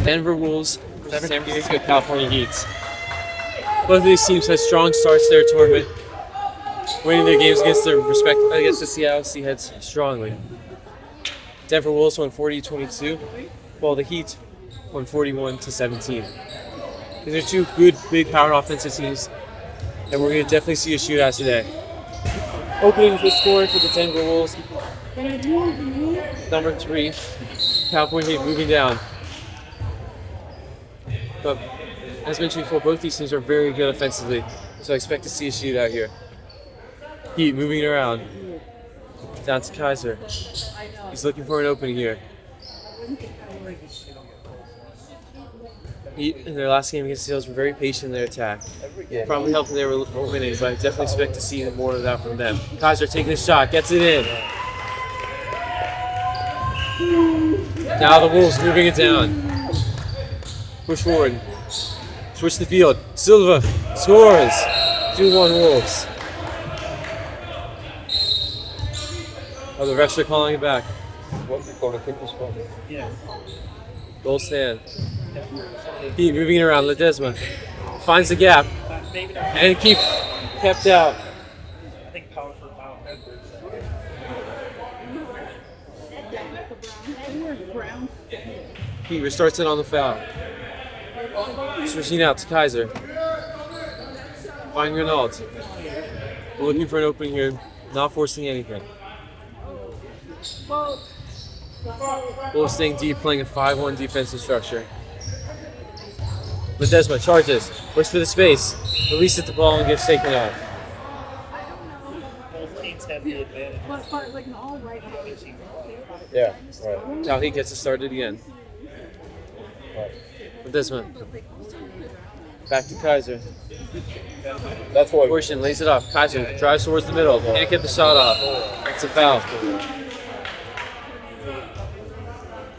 Denver Wolves versus San Francisco California Heats. Both of these teams had strong starts to their tournament, winning their games against the Seattle Seaheads strongly. Denver Wolves won 40-22, while the Heat won 41-17. These are two good, big, power offensive teams, and we're going to definitely see a shootout today. Opening the score for the Denver Wolves, number 3, California Heat moving down. But as mentioned before, both these teams are very good offensively, so I expect to see a shootout here. Heat moving it around. Down to Kaiser. He's looking for an opening here. Heat, in their last game against the Seals, were very patient in their attack. Probably helping they were winning, but I definitely expect to see more of that from them. Kaiser taking a shot, gets it in. Now the Wolves moving it down. Push forward. Switch the field. Silva scores. 2-1 Wolves. Oh, the refs are calling it back. Yeah. Goal stand. Heat moving it around. Ledesma finds the gap and kept out. I think power for power. Heat restarts it on the foul. Switching out to Kaiser. Finding Renault. Looking for an opening here, not forcing anything. Wolves staying deep, playing a 5-1 defensive structure. Ledesma charges, looks for the space, releases the ball and gets taken out. Both teams have the advantage. Yeah, right. Calheat gets it started again. Ledesma. Back to Kaiser. That's why. Portion lays it off. Kaiser drives towards the middle. Can't get the shot off. It's a foul.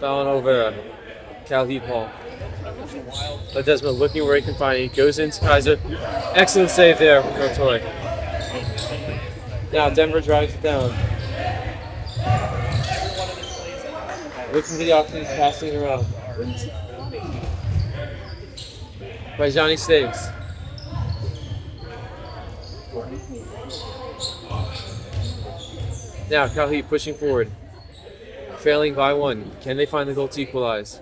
Foul on Olvera. Calheat ball. Ledesma looking where he can find it. He goes into Kaiser. Excellent save there from Rotoy. Now Denver drives it down. Looking for the opportunity, passing it around. Rajani saves. Now Calheat pushing forward. Trailing by 1. Can they find the goal to equalize?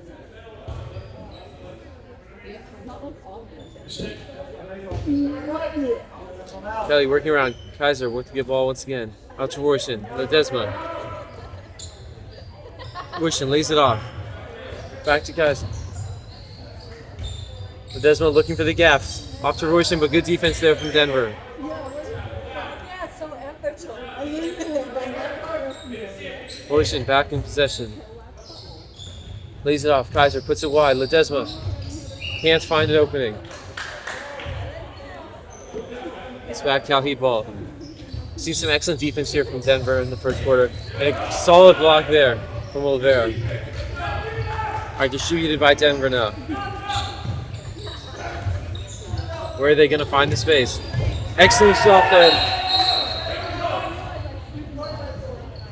Kelly working around. Kaiser with the ball once again. Out to Royston. Ledesma. Royston lays it off. Back to Kaiser. Ledesma looking for the gap. Off to Royston, but good defense there from Denver. Royston back in possession. Lays it off. Kaiser puts it wide. Ledesma can't find an opening. It's back Calheat ball. See some excellent defense here from Denver in the first quarter. And a solid block there from Olvera. Alright, distributed by Denver now. Where are they going to find the space? Excellent shot there.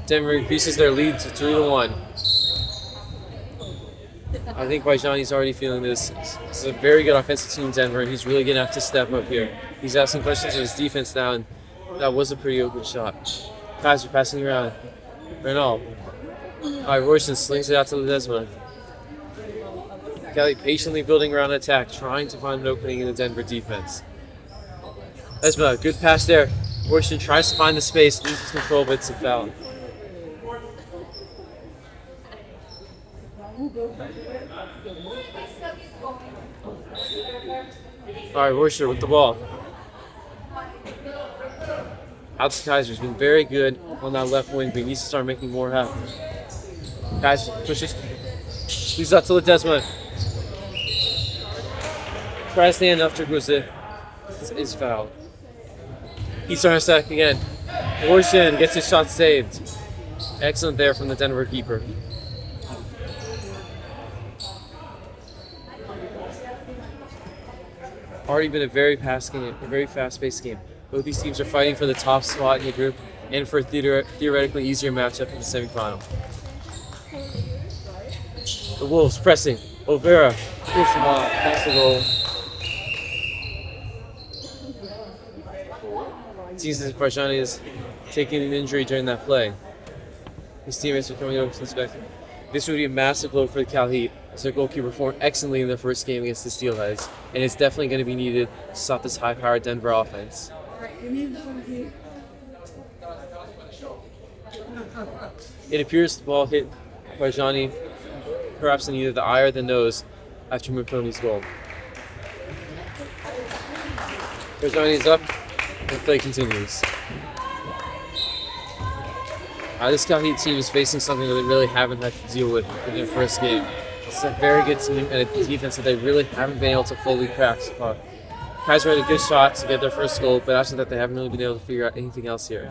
Denver increases their lead to 3-1. I think Vajani's already feeling this. This is a very good offensive team in Denver, and he's really going to have to step up here. He's asking questions of his defense now, and that was a pretty open shot. Kaiser passing around. Renault. Alright, Royston slings it out to Ledesma. Kelly patiently building around attack, trying to find an opening in the Denver defense. Ledesma, good pass there. Royston tries to find the space, loses control, but it's a foul. Alright, Royston with the ball. Out to Kaiser. He's been very good on that left wing, but he needs to start making more happen. Kaiser pushes. Leaves out to Ledesma. Tries to stand after Guzzi. Is fouled. He's on a sack again. Royston gets his shot saved. Excellent there from the Denver keeper. Already been a very fast-paced game. Both these teams are fighting for the top spot in the group and for a theoretically easier matchup in the semifinal. The Wolves pressing. Olvera, pass the goal. It seems that Farjani is taking an injury during that play. His teammates are coming over to inspect him. This would be a massive blow for the Calheat, as their goalkeeper performed excellently in their first game against the Steelheads, and it's definitely going to be needed to stop this high-powered Denver offense. It appears the ball hit Farjani perhaps in either the eye or the nose after Mufoni's goal. Farjani is up, and the play continues. This Calheat team is facing something that they really haven't had to deal with in their first game. It's a very good team and a defense that they really haven't been able to fully crack so far. Kaiser had a good shot to get their first goal, but after that they haven't really been able to figure out anything else here.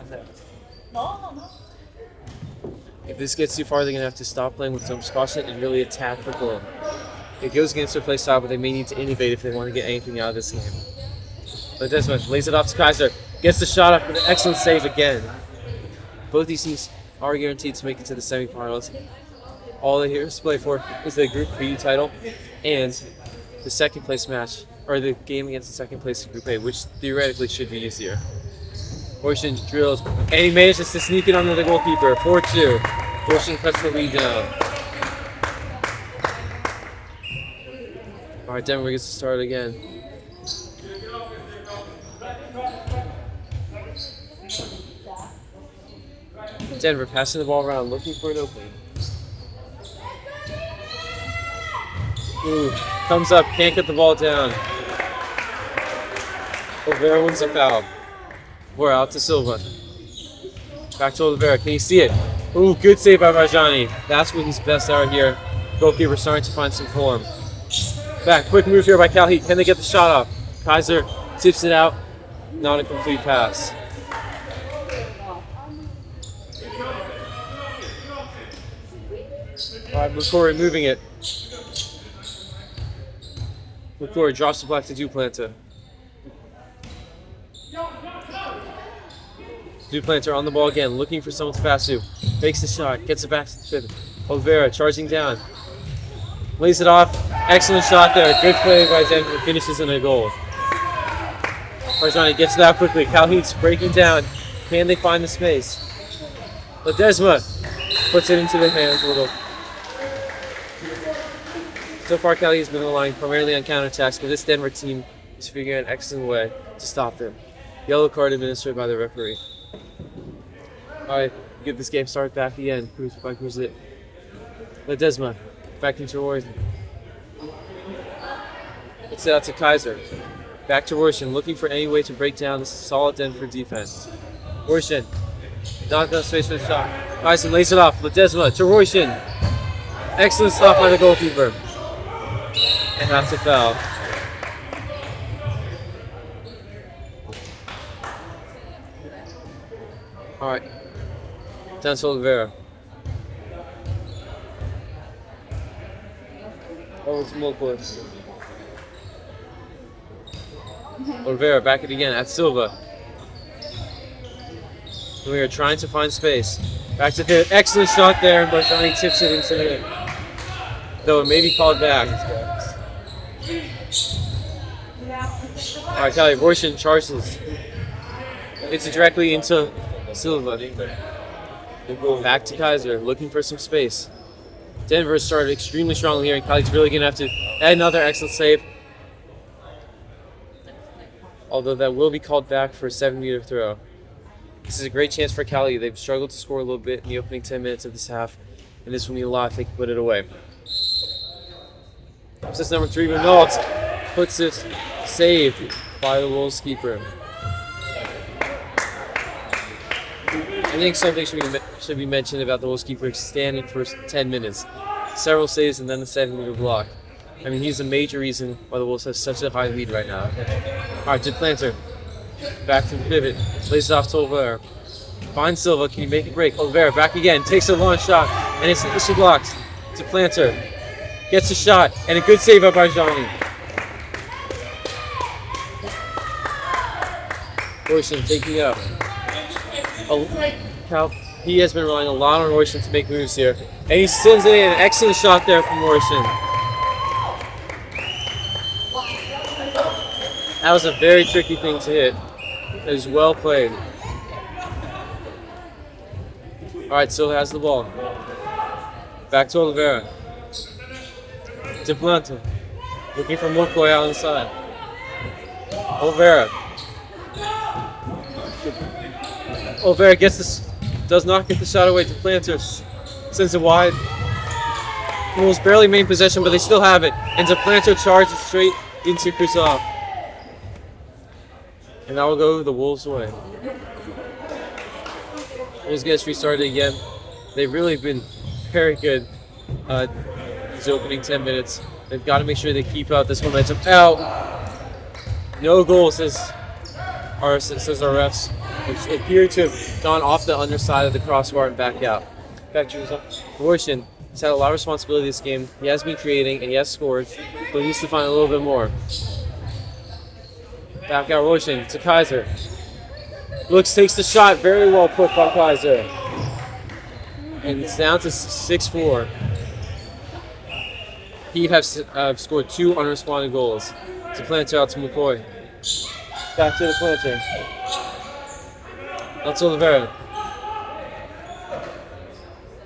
If this gets too far, they're going to have to stop playing with so much caution and really attack for goal. It goes against their play style, but they may need to innovate if they want to get anything out of this game. But this one lays it off to Kaiser, gets the shot up with an excellent save again. Both these teams are guaranteed to make it to the semifinals. All they have to play for is the Group B title and the second place match, or the game against the second place in Group A, which theoretically should be easier. Ocean drills, and he manages to sneak it under the goalkeeper. 4-2. Ocean cuts the lead down. All right, Denver gets to start again. Denver passing the ball around, looking for an opening. Ooh, thumbs up, can't get the ball down. Olvera wins a foul. We're out to Silva. Back to Olvera, can you see it? Ooh, good save by Rajani. That's when he's best out here. Goalkeeper starting to find some form. Back, quick move here by Calheat. Can they get the shot off? Kaiser tips it out. Not a complete pass. Alright, McCory moving it. McCory drops the black to Duplanter. Duplanter on the ball again, looking for someone to pass to. Makes the shot, gets it back to the pivot. Olvera charging down. Lays it off. Excellent shot there. Good play by Denver. Finishes in a goal. Farjani gets it out quickly. Calheat's breaking down. Can they find the space? Ledesma puts it into the hands a little. So far, Calheat's been relying primarily on counterattacks, but this Denver team is figuring out an excellent way to stop them. Yellow card administered by the referee. Alright, get this game started back again. Cruz by Cruzit. Ledesma back into Royston. It's out to Kaiser. Back to Royston, looking for any way to break down this solid Denver defense. Royston, not enough space for the shot. Kaiser lays it off. Ledesma to Royston. Excellent stop by the goalkeeper. And that's a foul. Alright. Down to Olvera. Over to Mulquist. Olvera back it again at Silva. We are trying to find space. Back to the excellent shot there, but Johnny tips it into the net. Though it may be called back. Alright, Kelly, Royston charges. It's directly into Silva. Back to Kaiser, looking for some space. Denver started extremely strongly here, and Kelly's really going to have to add another excellent save. Although that will be called back for a 7-meter throw. This is a great chance for Cali. They've struggled to score a little bit in the opening 10 minutes of this half, and this will mean a lot if they can put it away. Upsets number 3, Renault puts it saved by the Wolves keeper. I think something should be mentioned about the Wolves keeper standing for 10 minutes. Several saves and then the 7-meter block. I mean, he's a major reason why the Wolves have such a high lead right now. Alright, Duplanter. Back to the pivot. Lays it off to Olvera. Finds Silva. Can you make a break? Olvera back again. Takes a long shot. And it's issue blocked. Duplanter. Gets a shot. And a good save up by Johnny. Royston taking up. He has been relying a lot on Royston to make moves here. And he sends it in. An excellent shot there from Royston. That was a very tricky thing to hit. It was well played. All right, still has the ball. Back to Oliveira. To Planta. Looking for McCoy out on the side. Oliveira. Oliveira gets this, does not get the shot away to Planta. Sends it wide. Wolves barely main possession, but they still have it. And Duplanto charges straight into Kruzov. And that will go the Wolves' way. Wolves gets restarted again. They've really been very good these opening 10 minutes. They've got to make sure they keep out this momentum. Out. No goal, says our refs. Which appear to have gone off the underside of the crossbar and back out. Back to Vorshin. He's had a lot of responsibility this game. He has been creating and he has scored, but he needs to find a little bit more. Back out Roshan to Kaiser. Looks, takes the shot. Very well put by Kaiser. And it's down to 6-4. Heat have scored 2 unresponded goals. To Planter out to McCoy. Back to the Planter. That's Oliveira.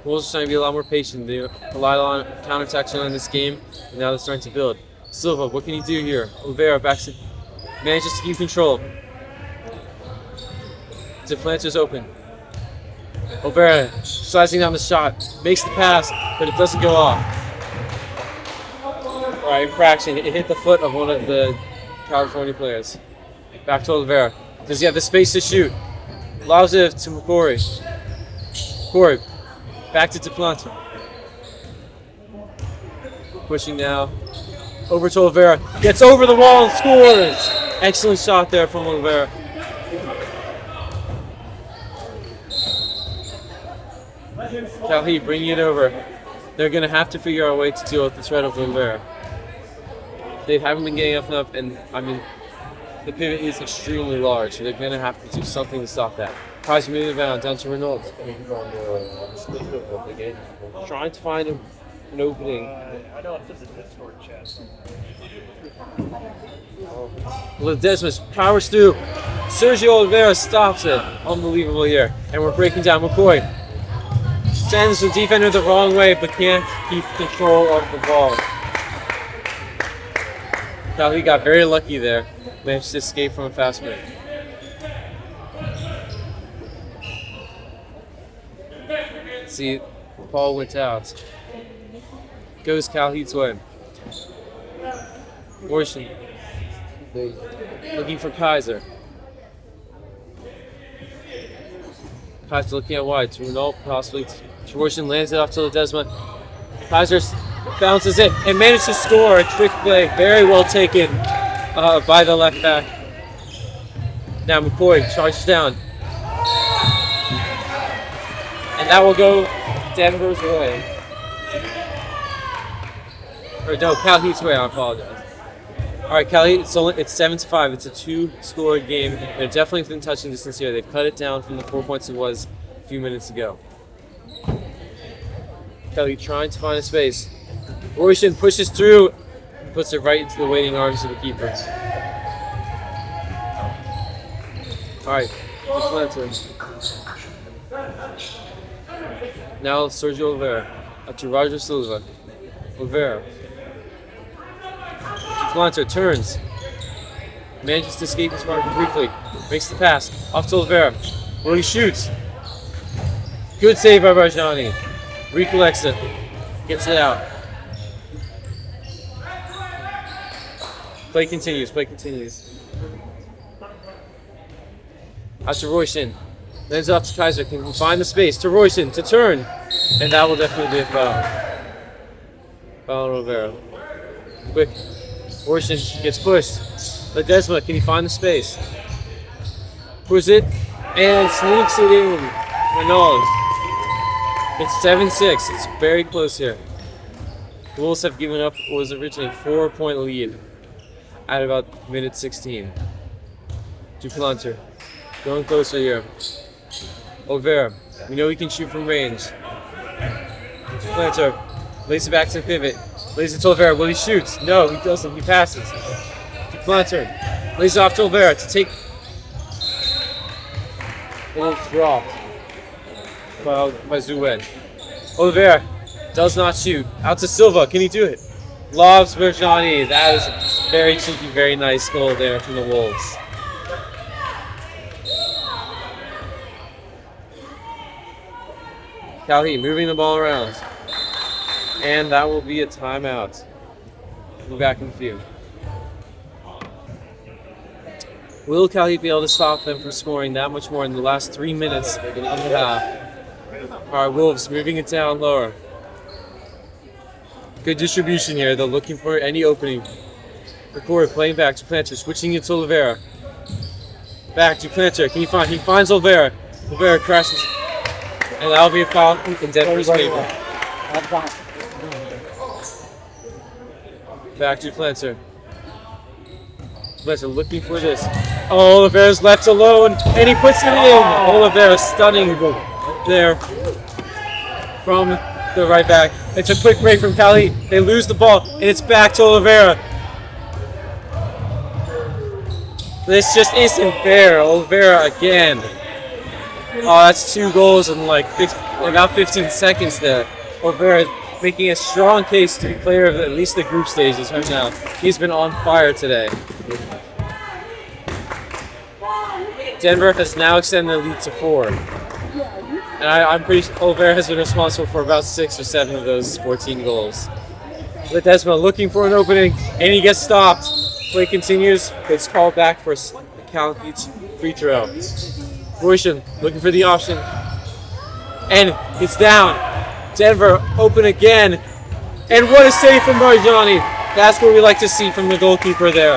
Wolves are trying to be a lot more patient. They relied on counterattacks in this game, and now they're starting to build. Silva, what can he do here? Oliveira manages to keep control. Duplanter's open. Oliveira slicing down the shot, makes the pass, but it doesn't go off. All right, infraction. It hit the foot of one of the California players. Back to Oliveira. Does he have the space to shoot? Allows it to McCory. McCory. Back to Duplanter. Pushing now. Over to Oliveira. Gets over the wall and scores! Excellent shot there from Oliveira. Calheat bringing it over. They're going to have to figure out a way to deal with the threat of Oliveira. They haven't been getting enough, and I mean, the pivot is extremely large, so they're going to have to do something to stop that. Kaiser moving down to Renault. Trying to find an opening. I know it's in the Discord chat. Ledesma powers through. Sergio Oliveira stops it. Unbelievable here. And we're breaking down McCoy. Sends the defender the wrong way, but can't keep control of the ball. Calheat got very lucky there. Managed to escape from a fast break. See, the ball went out. Goes Calheat's way. Worshin. Looking for Kaiser. Kaiser looking at wide. To Renault, possibly. Worshin lands it off to Ledesma. Kaiser bounces it and manages to score. A trick play. Very well taken by the left back. Now McCoy charges down. And that will go Denver's way. Or no, Calheat's way, I apologize. Alright, Calheat, it's 7-5. It's a 2-score game. They're definitely within touching distance here. They've cut it down from the 4 points it was a few minutes ago. Calheat trying to find a space. Royston pushes through and puts it right into the waiting arms of the keeper. Alright, Duplanter. Now Sergio Oliveira. Up to Roger Silva. Oliveira. Duplanter turns. Manages to escape his marker briefly. Makes the pass. Off to Oliveira. Well, he shoots. Good save by Rajani. Recollects it. Gets it out. Play continues. Out to Royston. Lands off to Kaiser. Can he find the space? To Royston. To turn. And that will definitely be a foul. Foul on Rivera. Quick. Royston gets pushed. Ledesma. Can he find the space? Push it. And sneaks it in. Renault. It's 7-6. It's very close here. The Wolves have given up what was originally a 4-point lead at about minute 16. Duplanter going closer here. Oliveira, we know he can shoot from range. Duplanter lays it back to the pivot. Lays it to Oliveira. Will he shoot? No, he doesn't. He passes. Duplanter Lays off to Oliveira to take. It was dropped by Zued. Oliveira does not shoot. Out to Silva. Can he do it? Lobs Berjani. That was a very cheeky, very nice goal there from the Wolves. Calheat moving the ball around. And that will be a timeout. We'll be back in a few. Will Calheat be able to stop them from scoring that much more in the last 3 minutes of the half? Alright, Wolves moving it down lower. Good distribution here. They're looking for any opening. Record playing back to Planter, switching it to Oliveira. Back to Planter. Can he find? He finds Oliveira. Oliveira crashes. And that'll be a foul in Denver's favor. Back to Planter. Planter looking for this. Oh, Oliveira's left alone, and he puts it in. Oliveira stunning there from the right back. It's a quick break from Calheat. They lose the ball, and it's back to Oliveira. This just isn't fair. Oliveira again. Oh, that's 2 goals in like about 15 seconds there. Oliveira making a strong case to be player of at least the group stages right now. He's been on fire today. Denver has now extended the lead to 4. And I'm pretty sure Oliveira has been responsible for about 6 or 7 of those 14 goals. Ledesma looking for an opening, and he gets stopped. Play continues. It's called back for Calheat's free throw. Boycian looking for the option. And it's down. Denver open again. And what a save from Barjani. That's what we like to see from the goalkeeper there.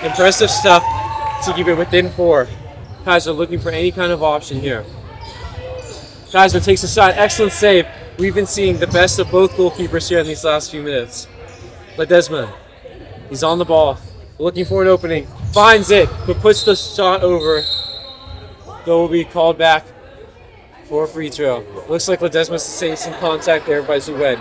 Impressive stuff to keep it within 4. Kaiser looking for any kind of option here. Kaiser takes a shot. Excellent save. We've been seeing the best of both goalkeepers here in these last few minutes. Ledesma. He's on the ball. Looking for an opening. Finds it, but puts the shot over. Though will be called back for a free throw. Looks like Ledesma sustained some contact there by Zued.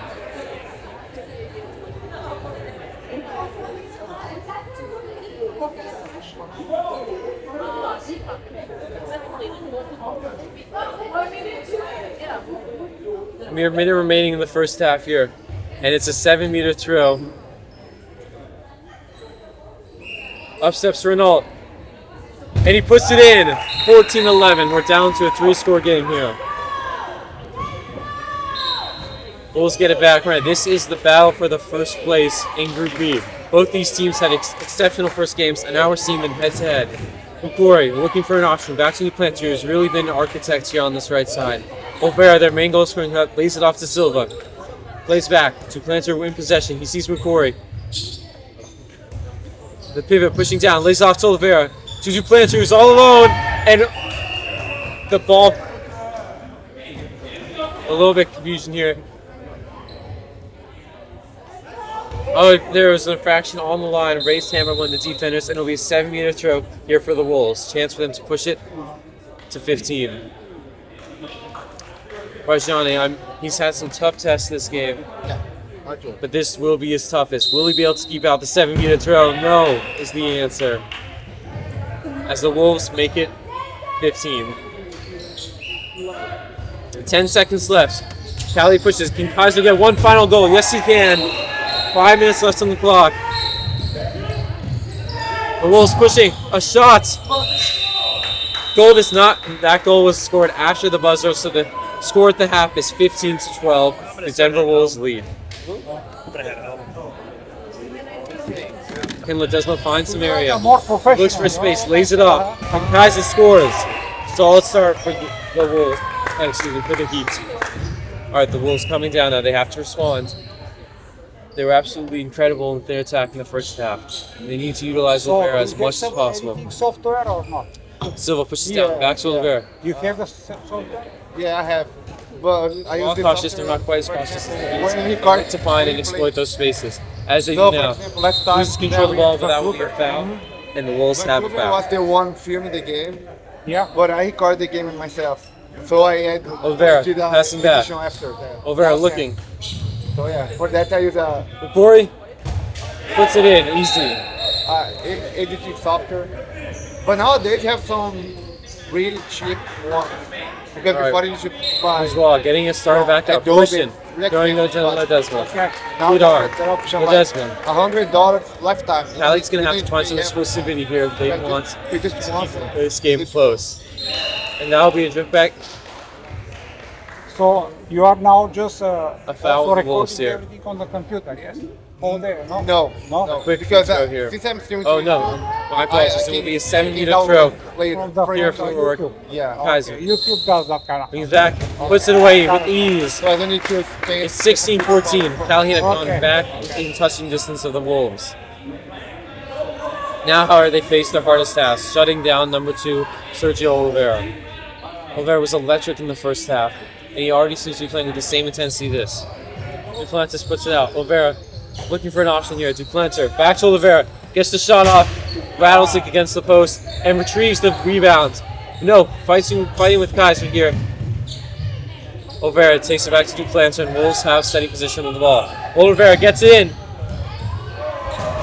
Mere minute remaining in the first half here. And it's a 7-meter throw. Up steps Renault. And he puts it in. 14-11. We're down to a 3-score game here. Bulls get it back right. This is the battle for the first place in Group B. Both these teams had exceptional first games, and now we're seeing them head-to-head. Ukori looking for an option. Back to the Planter, who's really been an architect here on this right side. Oliveira, their main goal scoring hub, lays it off to Silva. Plays back to Planter in possession. He sees Ukori. The pivot pushing down, lays off to Oliveira. Juju Planter, who's all alone, and the ball. A little bit confusion here. Oh, there was an infraction on the line. Raised hammer one of the defenders, and it'll be a 7-meter throw here for the Wolves. Chance for them to push it to 15. Barjani, he's had some tough tests this game, but this will be his toughest. Will he be able to keep out the 7-meter throw? No, is the answer. As the Wolves make it 15. 10 seconds left. Callie pushes. Can Kaiser get one final goal? Yes, he can. 5 minutes left on the clock. The Wolves pushing. A shot. Goal is not. That goal was scored after the buzzer, so the score at the half is 15-12. The Denver Wolves lead. Can Ledesma find some area? Looks for space, lays it up. And Kaiser scores. Solid start for the Wolves. For the Heat. Alright, the Wolves coming down now. They have to respond. They were absolutely incredible in their attack in the first half. They need to utilize Oliveira as much as possible. Software or not? Silva pushes down, back to Oliveira. You have the software? Yeah, I have. But I use All the cautious, they're software not quite as cautious as the when he Heat. card To find and exploit those spaces. As they do So, for now. example, last time Loses control of the ball, but that will be a foul. And the Wolves have a I foul. was the one filming the game, Yeah. but I recorded the game myself. So I had Oliveira, did a passing back. edition after that. Oliveira Last looking. time. So yeah, for that I use a Bori puts it in, easy. editing software. But nowadays you have some really cheap ones. Because All right. before you should buy. As well, getting us started back up. Adobe, Christian, throwing those to Ledesma. Okay. Now Good arm. they're option like Ledesma. $100 lifetime. Calheat's going to have to find some Yeah. exclusivity here if they want We just want it. this game close. And now will be a drift back. So you are now just foul also Wolves recording here. everything on the computer, yes? All day, no? No. Quick Because throw here. since I'm still Oh no, my apologies. It will be a 7-meter throw. From the Here from for the work. YouTube. Yeah. Kaiser Okay, YouTube does that kind of brings back, puts it away with ease. So I don't need to stay. It's 16-14. Calheat have gone Okay. back in touching distance of the Wolves. Now, however, they face their hardest task, shutting down number 2, Sergio Oliveira. Oliveira was electric in the first half, and he already seems to be playing with the same intensity this. Duplantis puts it out. Oliveira looking for an option here. Duplantis back to Oliveira, gets the shot off, rattles it against the post, and retrieves the rebound. No, fighting with Kaiser here. Oliveira takes it back to Duplantis, and Wolves have steady position on the ball. Oliveira gets it in,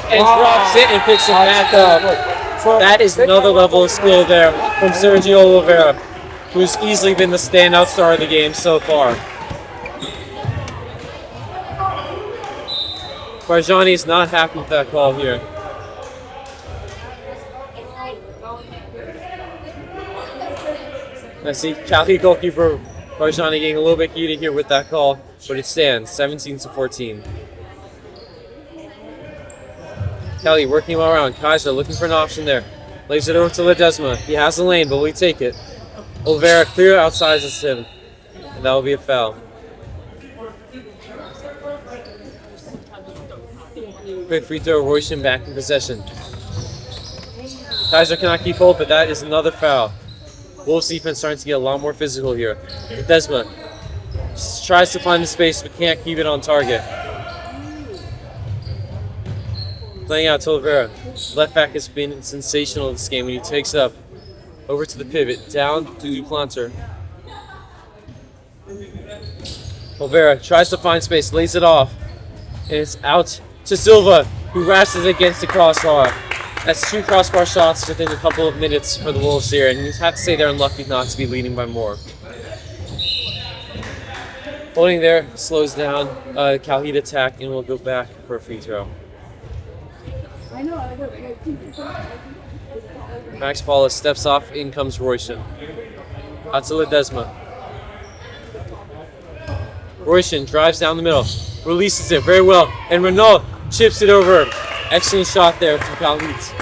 and drops it and picks it back up. So That is another level of skill there from Sergio Oliveira, who's easily been the standout star of the game so far. Barjani is not happy with that call here. I see Calheat goalkeeper Barjani getting a little bit heated here with that call, but it stands 17-14. Kelly working well around. Kaiser looking for an option there. Lays it over to Ledesma. He has the lane, but will he take it? Oliveira clear outsizes him. And that will be a foul. Quick free throw, Royston back in possession. Kaiser cannot keep hold, but that is another foul. Wolves defense starting to get a lot more physical here. Ledesma tries to find the space, but can't keep it on target. Playing out to Oliveira. Left back has been sensational this game when he takes up over to the pivot, down to Duplantis. Oliveira tries to find space, lays it off, and it's out to Silva, who wraps it against the crossbar. That's 2 crossbar shots within a couple of minutes for the Wolves here, and you have to say they're unlucky not to be leading by more. Holding there slows down Calheat attack, and we'll go back for a free throw. Max Paula steps off, in comes Royston. Out to Ledesma. Royston drives down the middle, releases it very well, and Renault chips it over. Excellent shot there from Calheat.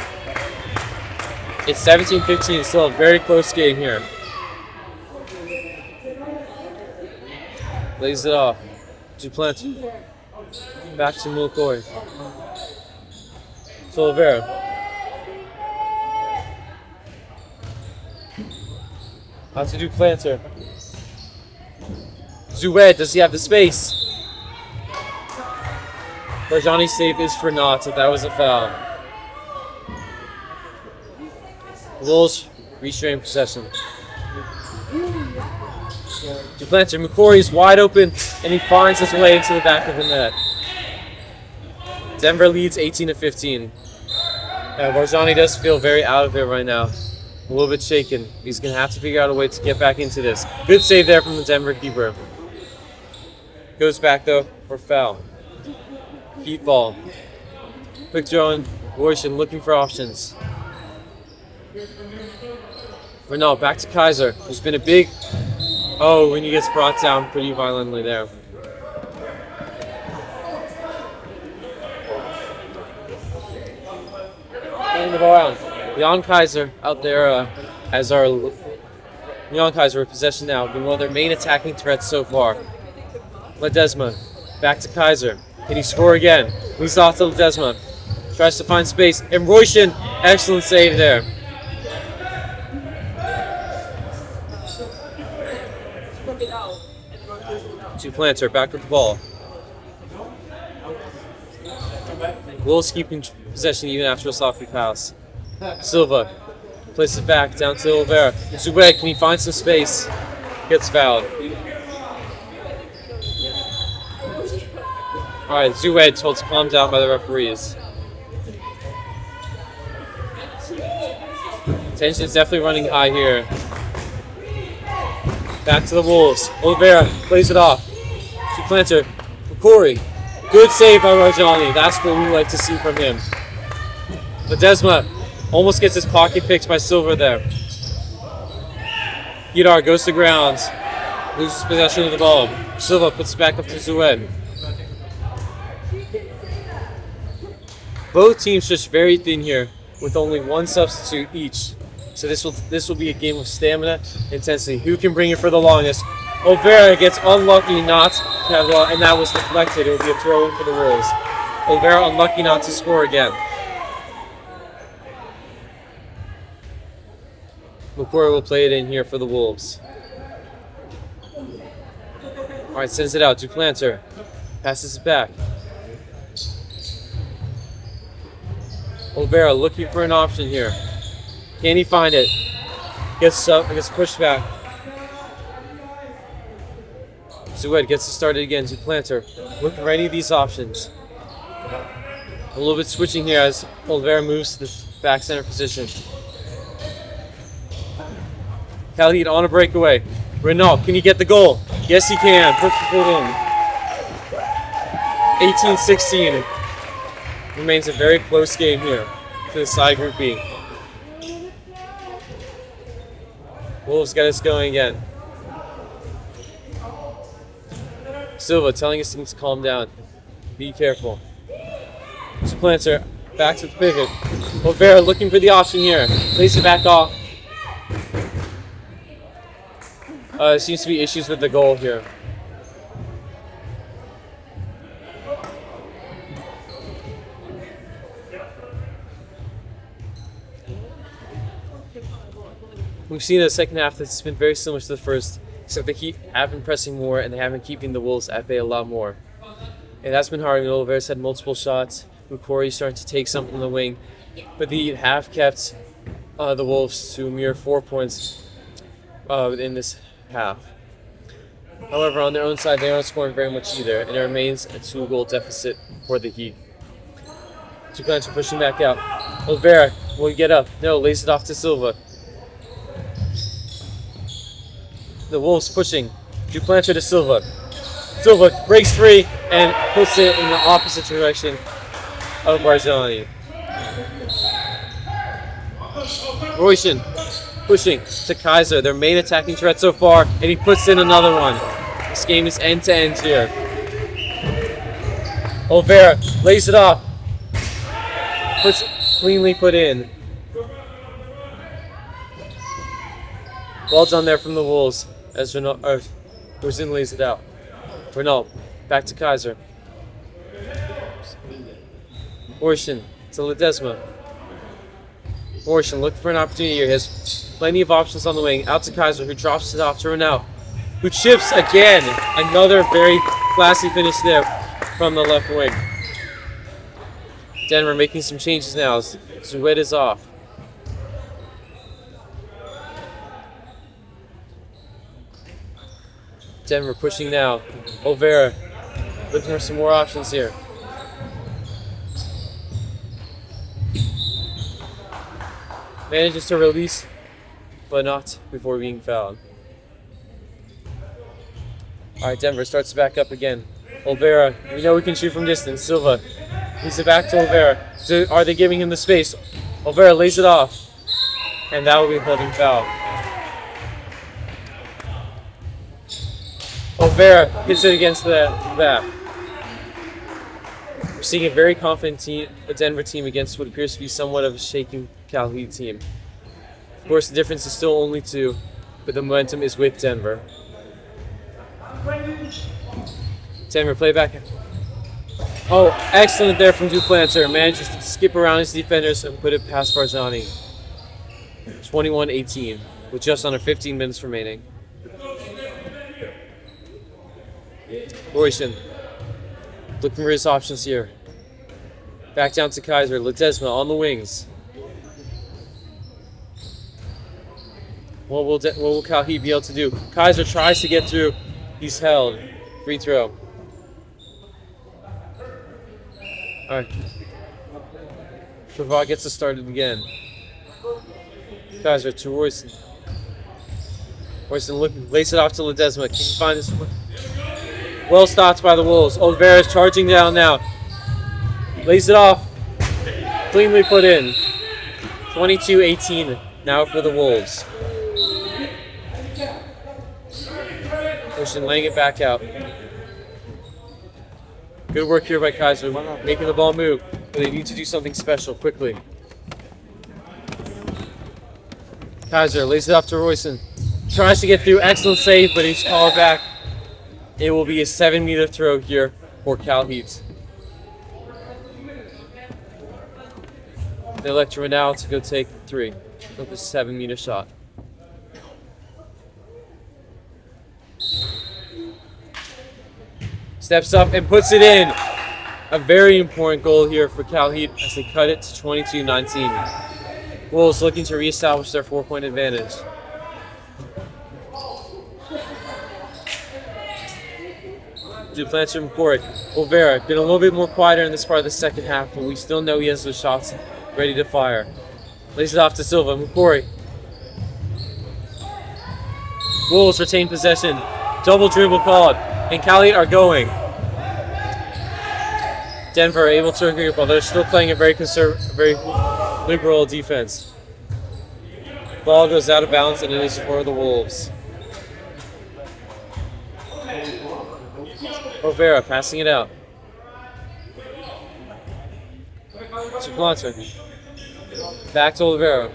It's 17-15, still a very close game here. Lays it off. Duplantis. Back to Mulcoy. To Oliveira. Out to Duplantis. Zoued, does he have the space? Barjani's save is for naught, so that was a foul. Wolves restrain possession. Duplantis, McCory is wide open, and he finds his way into the back of the net. Denver leads 18-15. Barjani does feel very out of it right now. A little bit shaken. He's going to have to figure out a way to get back into this. Good save there from the Denver keeper. Goes back though for foul. Heat ball. Quick throw in. Royston looking for options. Renault back to Kaiser. There's been a big... Oh, when he gets brought down pretty violently there. Playing the ball around. Jan Kaiser out there as our... Jan Kaiser with possession now. Been one of their main attacking threats so far. Ledesma. Back to Kaiser. Can he score again? Leads off to Ledesma. Tries to find space. And Royston, excellent save there. Duplantis back with the ball. Wolves keeping possession even after a sloppy pass. Silva places it back down to Oliveira. Zoued, can he find some space? Gets fouled. Alright, Zoued told to calm down by the referees. Tension's definitely running high here. Back to the Wolves. Oliveira plays it off. She plants her. Corey. Good save by Rajani. That's what we like to see from him. Ledesma almost gets his pocket picked by Silva there. Yidar goes to ground. Loses possession of the ball. Silva puts it back up to Zued. Both teams just very thin here with only one substitute each. So this will be a game of stamina, intensity. Who can bring it for the longest? Oliveira gets unlucky not to have the ball, and that was deflected. It will be a throw in for the Wolves. Oliveira unlucky not to score again. McCoy will play it in here for the Wolves. Alright, sends it out. Duplanter passes it back. Oliveira looking for an option here. Can he find it? Gets pushed back. Zued gets it started again. Duplanter looking for any of these options. A little bit switching here as Oliveira moves to the back center position. Calheat on a breakaway. Renault, can he get the goal? Yes, he can. Puts it in. 18-16. Remains a very close game here for the side group B. Wolves got us going again. Silva telling us to calm down. Be careful. Supplanter back to the pivot. Oliveira looking for the option here. Plays it back off. Seems to be issues with the goal here. We've seen in the second half that it's been very similar to the first, except the have been pressing more and they have been keeping the Wolves at bay a lot more. And that's been hard. Oliveira's had multiple shots. Corey starting to take some from the wing, but the Heat have kept the Wolves to a mere 4 points in this half. However, on their own side, they aren't scoring very much either, and it remains a 2-goal deficit for the Heat. Two guys are pushing back out. Oliveira will get up. No, lays it off to Silva. The Wolves pushing. Duplanter to Silva. Silva breaks free and puts it in the opposite direction of Barjani. Royshin pushing to Kaiser, their main attacking threat so far, and he puts in another one. This game is end-to-end here. Oliveira lays it off. Cleanly put in. Well done there from the Wolves as Rosin lays it out. Renault back to Kaiser. Orshin to Ledesma. Orshin looking for an opportunity here. He has plenty of options on the wing. Out to Kaiser, who drops it off to Renault, who chips again. Another very classy finish there from the left wing. Denver making some changes now. Zued is off. Denver pushing now. Oliveira looking for some more options here. Manages to release, but not before being fouled. Alright, Denver starts back up again. Oliveira, we know we can shoot from distance. Silva leaves it back to Oliveira. So are they giving him the space? Oliveira lays it off, and that will be holding foul. Oliveira hits it against the back. We're seeing a very confident team, a Denver team against what appears to be somewhat of a shaking Calheat team. Of course, the difference is still only 2, but the momentum is with Denver. Denver play back. Oh, excellent there from Duplanter. Manages to skip around his defenders and put it past Barjani. 21-18 with just under 15 minutes remaining. Royshin looking for his options here. Back down to Kaiser. Ledesma on the wings. What will Calheat be able to do? Kaiser tries to get through. He's held. Free throw. Alright. Trevor gets us started again. Kaiser to Royson. Royson looking, lace it off to Ledesma. Can he find this one? Well stopped by the Wolves. Oliveira's charging down now. Lays it off. Cleanly put in. 22-18 now for the Wolves. Royson laying it back out. Good work here by Kaiser, making the ball move, but they need to do something special quickly. Kaiser lays it off to Royson. Tries to get through, excellent save, but he's called back. It will be a 7-meter throw here for Calheat. They elect Renal to go take 3 with the 7-meter shot. Steps up and puts it in. A very important goal here for Calheat as they cut it to 22-19. Wolves looking to reestablish their 4-point advantage. Duplancher from court. Oliveira been a little bit more quieter in this part of the second half, but we still know he has those shots ready to fire. Lays it off to Silva. McCory. Wolves retain possession. Double dribble called. And Calheat are going. Denver able to agree, but they're still playing a very liberal defense. Ball goes out of bounds and it is for the Wolves. Oliveira passing it out. To Planter. Back to Oliveira.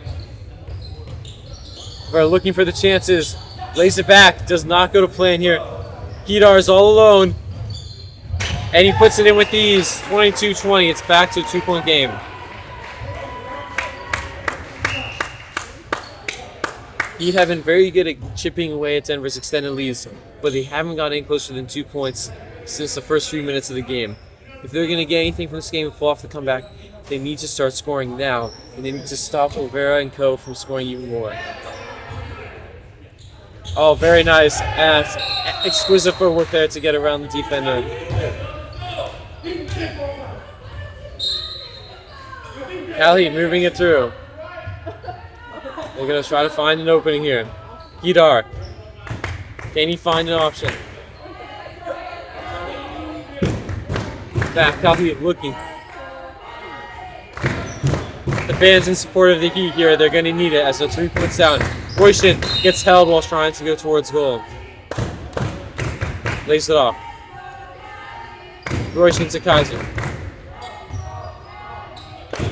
Oliveira looking for the chances. Lays it back. Does not go to plan here. Hidar is all alone. And he puts it in with ease. 22-20. It's back to a 2-point game. Heat have been very good at chipping away at Denver's extended leads, but they haven't gotten any closer than 2 points since the first 3 minutes of the game. If they're going to get anything from this game and pull off the comeback, they need to start scoring now, and they need to stop Oliveira and co from scoring even more. Oh, very nice. Exquisite footwork there to get around the defender. Calheat moving it through. They're going to try to find an opening here. Hidar. Can he find an option? Back, Calheat looking. The fans in support of the Heat here, they're going to need it as the 3 points down. Royston gets held while trying to go towards goal. Lays it off. Royston to Kaiser.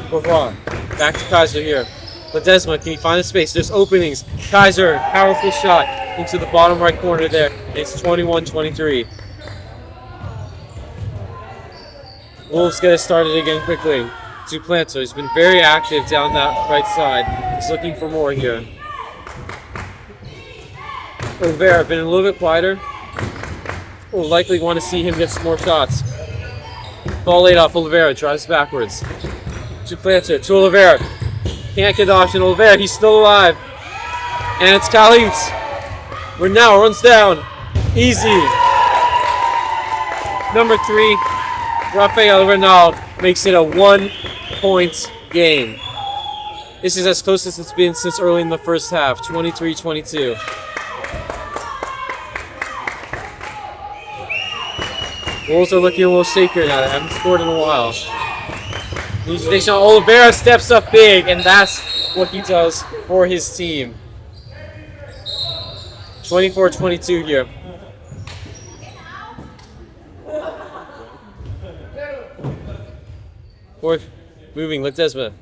Bourgeois. Back to Kaiser here. Ledesma, can he find the space? There's openings. Kaiser, powerful shot into the bottom right corner there. It's 21-23. Wolves get it started again quickly. Duplanter has been very active down that right side. He's looking for more here. Oliveira been a little bit quieter. We'll likely want to see him get some more shots. Ball laid off. Oliveira drives backwards. Duplanter to Oliveira. Can't get the option. Oliveira, he's still alive. And it's Calheat. Renal runs down. Easy. Number 3, Rafael Renal makes it a 1-point game. This is as close as it's been since early in the first half. 23-22. Wolves are looking a little shakier now. They haven't scored in a while. Oliveira steps up big, and that's what he does for his team. 24-22 here. Fourth, moving, Ledesma.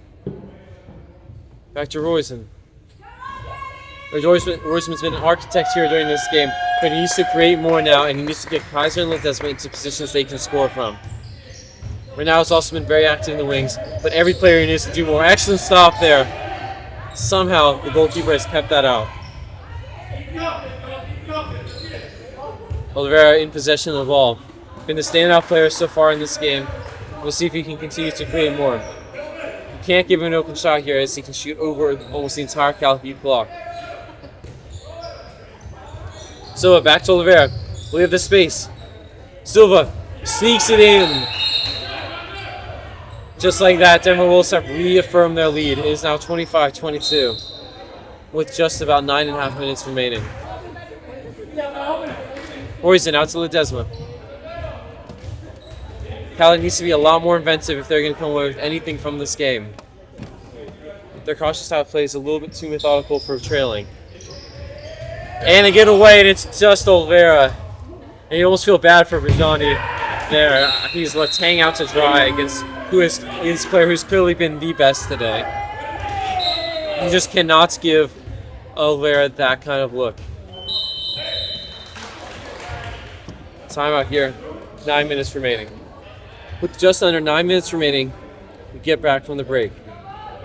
Back to Royson. Roysman's been an architect here during this game, but he needs to create more now, and he needs to get Kaiser and Ledesma into positions they can score from. Renal's also been very active in the wings, but every player needs to do more. Excellent stop there. Somehow, the goalkeeper has kept that out. Oliveira in possession of the ball. Been the standout player so far in this game. We'll see if he can continue to create more. You can't give him an open shot here as he can shoot over almost the entire Calheat block. Silva back to Oliveira. We have the space. Silva sneaks it in. Just like that, Denver Wolves have reaffirmed their lead. It is now 25-22. with just about 9.5 minutes remaining. Poison out to Ledesma. Calheat needs to be a lot more inventive if they're going to come away with anything from this game. Their cautious outplay is a little bit too methodical for trailing. And they get away, and it's just Oliveira. And you almost feel bad for Rajani there. He's left hang out to dry against his player who's clearly been the best today. You just cannot give Oliveira that kind of look. Timeout here. 9 minutes remaining. With just under 9 minutes remaining, we get back from the break.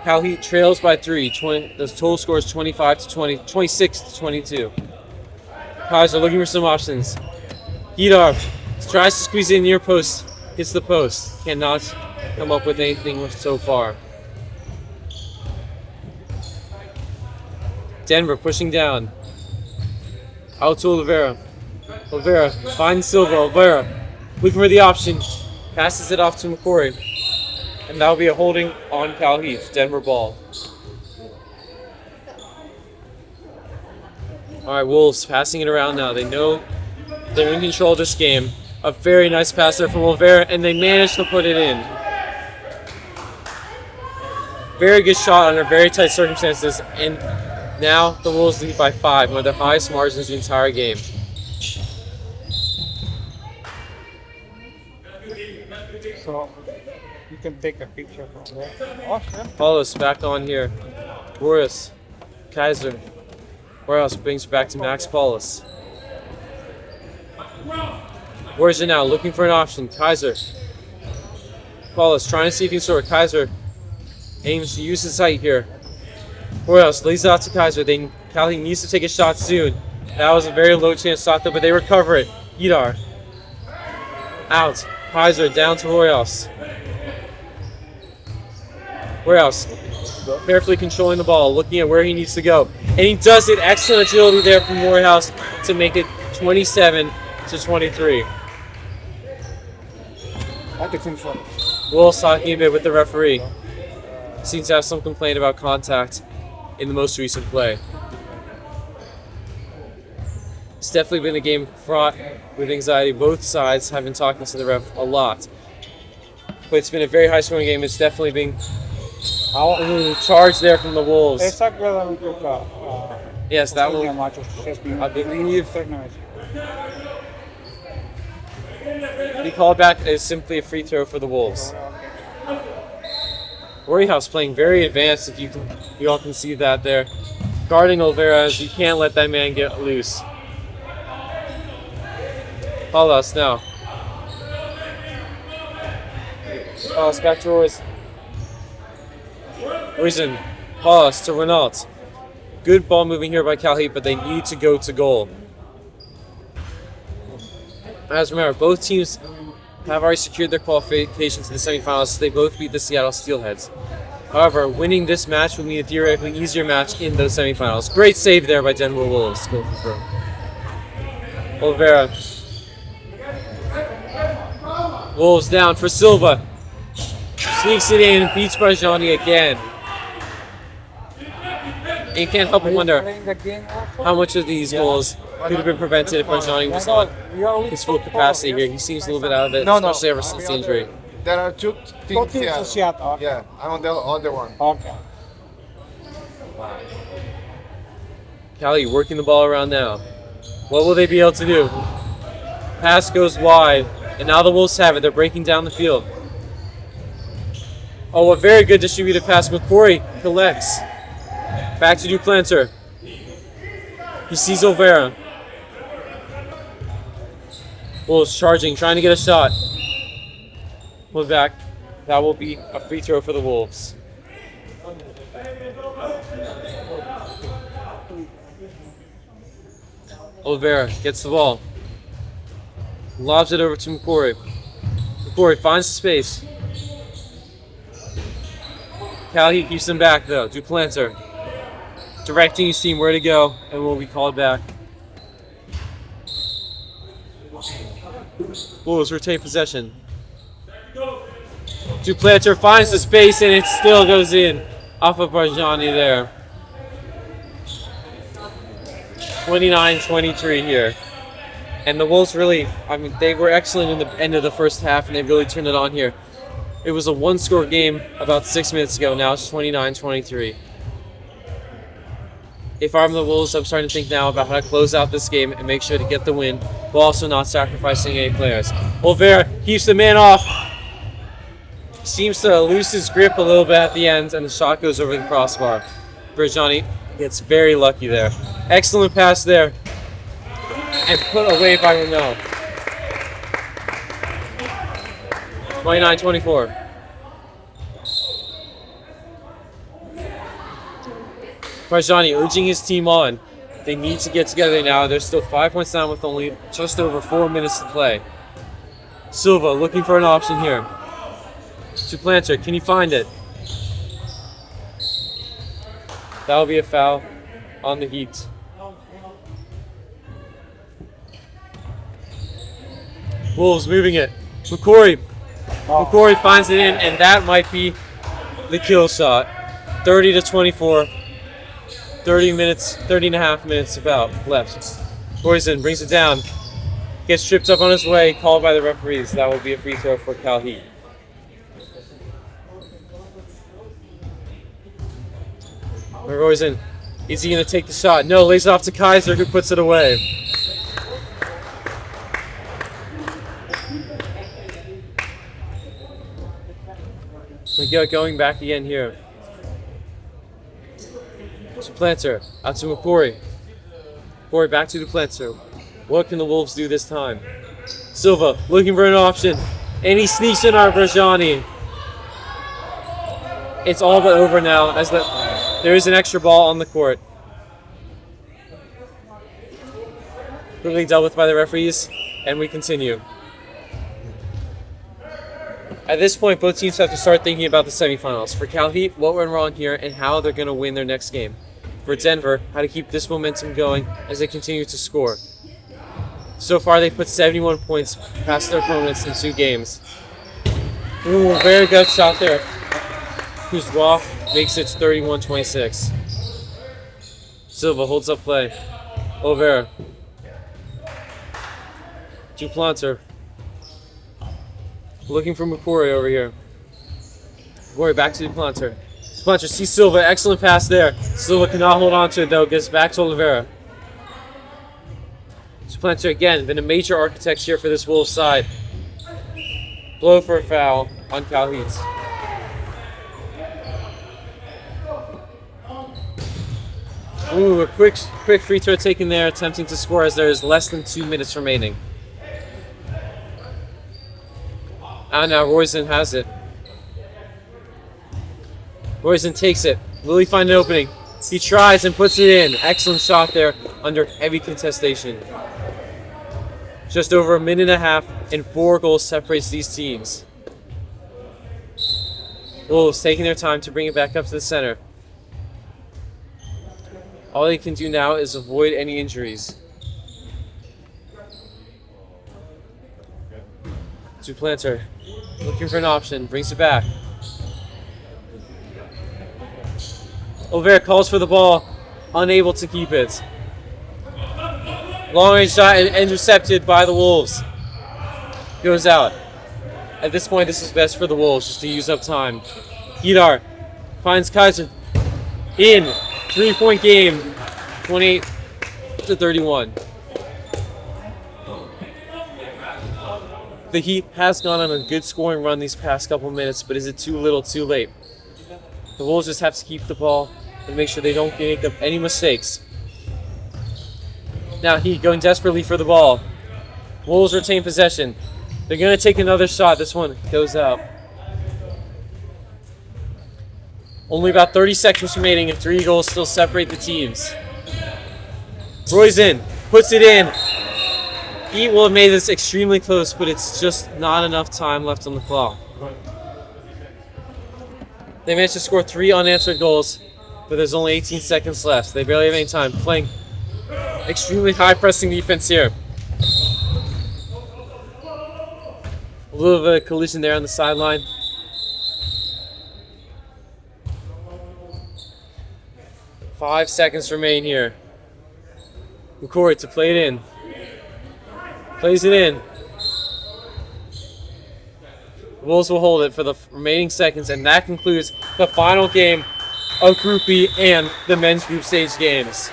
Calheat trails by 3. The total score is 26 to 22. Kaiser looking for some options. Hidar tries to squeeze in near post, hits the post. Cannot come up with anything so far. Denver pushing down. Out to Oliveira. Oliveira finds Silva. Oliveira looking for the option. Passes it off to McCory. And that'll be a holding on Calheat. Denver ball. Alright, Wolves passing it around now. They know they're in control of this game. A very nice pass there from Oliveira, and they managed to put it in. Very good shot under very tight circumstances, and now the Wolves lead by 5, one of the highest margins of the entire game. So you can take a picture from there. Oh, sure. Paulus back on here. Boris, Kaiser. Where else brings it back to Max Paulus. Where's it now? Looking for an option. Kaiser. Paulus trying to see if he can sort. Kaiser aims to use his height here. Where else? Lays it out to Kaiser. Calheat needs to take a shot soon. That was a very low chance shot though, but they recover it. Hidar. Out. Kaiser down to Royals. Royals carefully controlling the ball, looking at where he needs to go. And he does it. Excellent agility there from Morehouse to make it 27 to 23. I think it's fun. Wolves talking a bit with the referee. Seems to have some complaint about contact in the most recent play. It's definitely been a game fraught with anxiety. Both sides have been talking to the ref a lot. But it's been a very high scoring game. It's definitely been charge there from the Wolves. Yes, that will. I believe the callback is simply a free throw for the Wolves. Royhouse playing very advanced, if you all can see that there. Guarding Oliveira, as you can't let that man get loose. Paulus now. Paulus back to Royce. Reason. Paulus to Renault. Good ball moving here by Calheat, but they need to go to goal. As remember, both teams have already secured their qualification to the semifinals. They both beat the Seattle Steelheads. However, winning this match would mean a theoretically easier match in those semifinals. Great save there by Denver Wolves. Oliveira. Wolves down for Silva. Sneaks it in and beats Barjani again. And you can't help but wonder how much of these goals could have been prevented if Barjani was on his full capacity here. He seems a little bit out of it, especially ever since the injury. There are two teams here. Seattle. Yeah, I'm on the other one. Okay. Calheat working the ball around now. What will they be able to do? Pass goes wide, and now the Wolves have it. They're breaking down the field. Oh, a very good distributed pass. McCory collects. Back to Duplanter. He sees Oliveira. Wolves charging, trying to get a shot. Pulled back. That will be a free throw for the Wolves. Oliveira gets the ball. Lobs it over to McCory. McCory finds the space. Calheat keeps him back though. Duplanter directing his team where to go and will be called back. Wolves retain possession. Duplanter finds the space and it still goes in off of Barjani there. 29-23 here. And the Wolves really, they were excellent in the end of the first half, and they really turned it on here. It was a one-score game about 6 minutes ago. Now it's 29-23. If I'm the Wolves, I'm starting to think now about how to close out this game and make sure to get the win, while also not sacrificing any players. Olvera keeps the man off. Seems to lose his grip a little bit at the end, and the shot goes over the crossbar. Berjani gets very lucky there. Excellent pass there. And put away by Renault. 29-24. Parjani urging his team on. They need to get together now. They're still 5 points down with only just over 4 minutes to play. Silva looking for an option here. Suplanter, can he find it? That will be a foul on the Heat. Wolves moving it. McCory finds it in, and that might be the kill shot. 30-24. 30 and a half minutes about left. Poison brings it down. Gets tripped up on his way, called by the referees. That will be a free throw for Calheat. Poison, is he going to take the shot? No, lays it off to Kaiser, who puts it away. We go going back again here. Duplanter out to McCory. McCory back to Duplanter. What can the Wolves do this time? Silva looking for an option, and he sneaks in on Berjani. It's all but over now, as there is an extra ball on the court. Quickly dealt with by the referees, and we continue. At this point, both teams have to start thinking about the semifinals. For Calheat, what went wrong here and how they're going to win their next game. For Denver, how to keep this momentum going as they continue to score. So far, they've put 71 points past their opponents in 2 games. Ooh, very good shot there. Kuzwa makes it 31-26. Silva holds up play. Olvera. Duplanter. Looking for McCory over here. McCory back to Duplanter. Duplanter sees Silva. Excellent pass there. Silva cannot hold on to it though. Gets back to Oliveira. Duplanter again, been a major architect here for this Wolves side. Blow for a foul on Calheat. Ooh, a quick free throw taken there, attempting to score as there is less than 2 minutes remaining. And now Roizen has it. Roizen takes it. Will he find an opening? He tries and puts it in. Excellent shot there under heavy contestation. Just over a minute and a half and 4 goals separates these teams. Wolves taking their time to bring it back up to the center. All they can do now is avoid any injuries. Duplanter looking for an option, brings it back. Olvera calls for the ball, unable to keep it. Long range shot and intercepted by the Wolves. Goes out. At this point, this is best for the Wolves, just to use up time. Hidar finds Kaiser. In. 3-point game. 28-31. The Heat has gone on a good scoring run these past couple minutes, but is it too little, too late? The Wolves just have to keep the ball and make sure they don't make up any mistakes. Now Heat going desperately for the ball. Wolves retain possession. They're going to take another shot. This one goes out. Only about 30 seconds remaining and 3 goals still separate the teams. Roizen puts it in. Heat will have made this extremely close, but it's just not enough time left on the clock. They managed to score 3 unanswered goals, but there's only 18 seconds left. They barely have any time. Playing extremely high pressing defense here. A little bit of a collision there on the sideline. Five seconds remain here. McCoy to play it in. Plays it in. The Wolves will hold it for the remaining seconds, and that concludes the final game of Group B and the men's group stage games.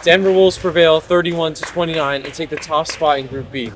Denver Wolves prevail 31-29 and take the top spot in Group B.